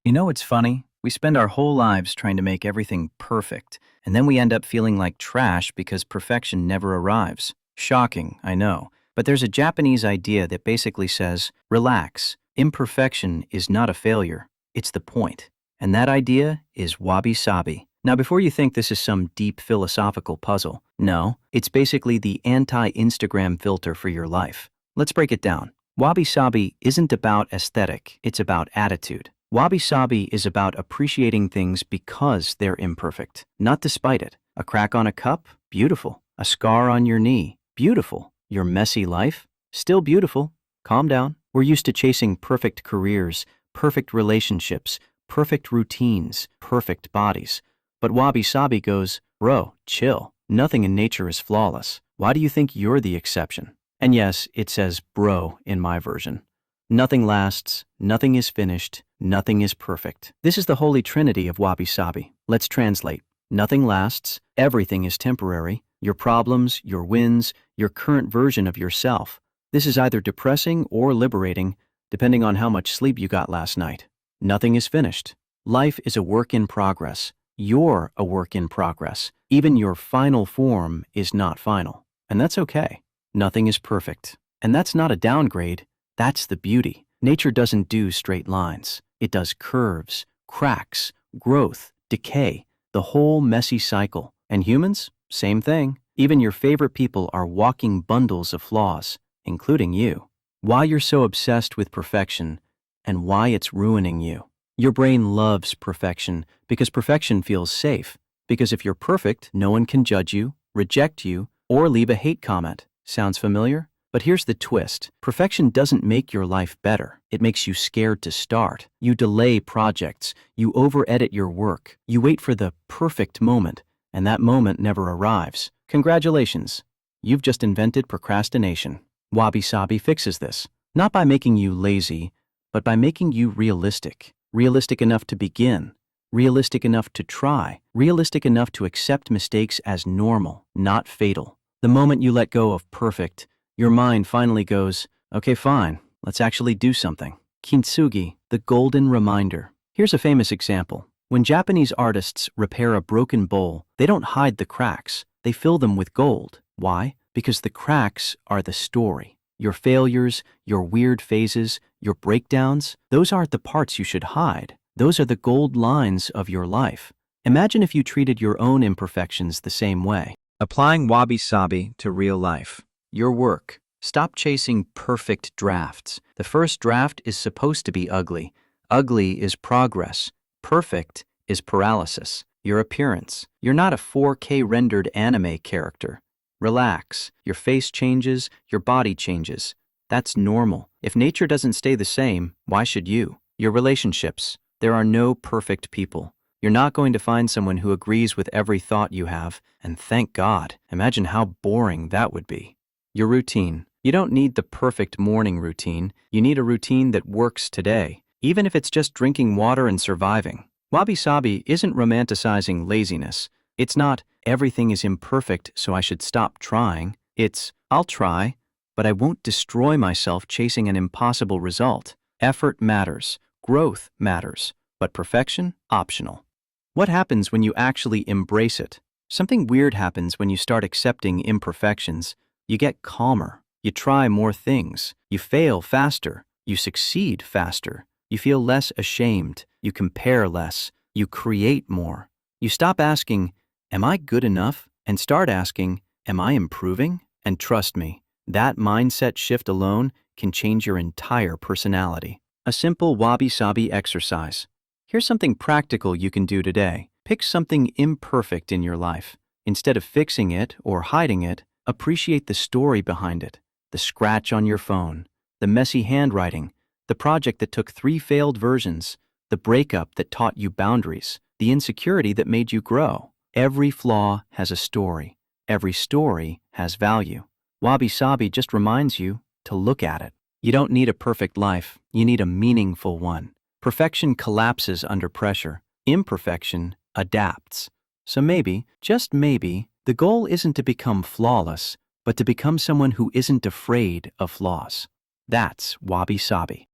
You know what's funny? We spend our whole lives trying to make everything perfect, and then we end up feeling like trash because perfection never arrives. Shocking, I know. But there's a Japanese idea that basically says, relax, imperfection is not a failure, it's the point. And that idea is wabi-sabi. Now, before you think this is some deep philosophical puzzle, no, it's basically the anti-Instagram filter for your life. Let's break it down. Wabi-sabi isn't about aesthetic, it's about attitude. Wabi-sabi is about appreciating things because they're imperfect, not despite it. A crack on a cup? Beautiful. A scar on your knee? Beautiful. Your messy life? Still beautiful. Calm down. We're used to chasing perfect careers, perfect relationships, perfect routines, perfect bodies. But wabi-sabi goes, bro, chill. Nothing in nature is flawless. Why do you think you're the exception? And yes, it says bro in my version. Nothing lasts, nothing is finished, nothing is perfect. This is the holy trinity of wabi-sabi. Let's translate. Nothing lasts, everything is temporary, your problems, your wins, your current version of yourself. This is either depressing or liberating, depending on how much sleep you got last night. Nothing is finished. Life is a work in progress. You're a work in progress. Even your final form is not final. And that's okay. Nothing is perfect. And that's not a downgrade. That's the beauty. Nature doesn't do straight lines. It does curves, cracks, growth, decay, the whole messy cycle. And humans? Same thing. Even your favorite people are walking bundles of flaws, including you. Why you're so obsessed with perfection and why it's ruining you. Your brain loves perfection because perfection feels safe. Because if you're perfect, no one can judge you, reject you, or leave a hate comment. Sounds familiar? But here's the twist. Perfection doesn't make your life better. It makes you scared to start. You delay projects. You over-edit your work. You wait for the perfect moment, and that moment never arrives. Congratulations. You've just invented procrastination. Wabi-sabi fixes this. Not by making you lazy, but by making you realistic. Realistic enough to begin. Realistic enough to try. Realistic enough to accept mistakes as normal, not fatal. The moment you let go of perfect, your mind finally goes, okay, fine, let's actually do something. Kintsugi, the golden reminder. Here's a famous example. When Japanese artists repair a broken bowl, they don't hide the cracks, they fill them with gold. Why? Because the cracks are the story. Your failures, your weird phases, your breakdowns, those aren't the parts you should hide. Those are the gold lines of your life. Imagine if you treated your own imperfections the same way. Applying wabi-sabi to real life. Your work. Stop chasing perfect drafts. The first draft is supposed to be ugly. Ugly is progress. Perfect is paralysis. Your appearance. You're not a 4K rendered anime character. Relax. Your face changes, your body changes. That's normal. If nature doesn't stay the same, why should you? Your relationships. There are no perfect people. You're not going to find someone who agrees with every thought you have, and thank God. Imagine how boring that would be. Your routine. You don't need the perfect morning routine. You need a routine that works today, even if it's just drinking water and surviving. Wabi-sabi isn't romanticizing laziness. It's not, everything is imperfect, so I should stop trying. It's, I'll try, but I won't destroy myself chasing an impossible result. Effort matters. Growth matters. But perfection? Optional. What happens when you actually embrace it? Something weird happens when you start accepting imperfections. You get calmer. You try more things. You fail faster. You succeed faster. You feel less ashamed. You compare less. You create more. You stop asking, am I good enough? And start asking, am I improving? And trust me, that mindset shift alone can change your entire personality. A simple wabi-sabi exercise. Here's something practical you can do today. Pick something imperfect in your life. Instead of fixing it or hiding it, appreciate the story behind it. The scratch on your phone, the messy handwriting, the project that took 3 failed versions, the breakup that taught you boundaries, the insecurity that made you grow. Every flaw has a story. Every story has value. Wabi-sabi just reminds you to look at it. You don't need a perfect life. You need a meaningful one. Perfection collapses under pressure. Imperfection adapts. So maybe, just maybe, the goal isn't to become flawless, but to become someone who isn't afraid of flaws. That's wabi-sabi.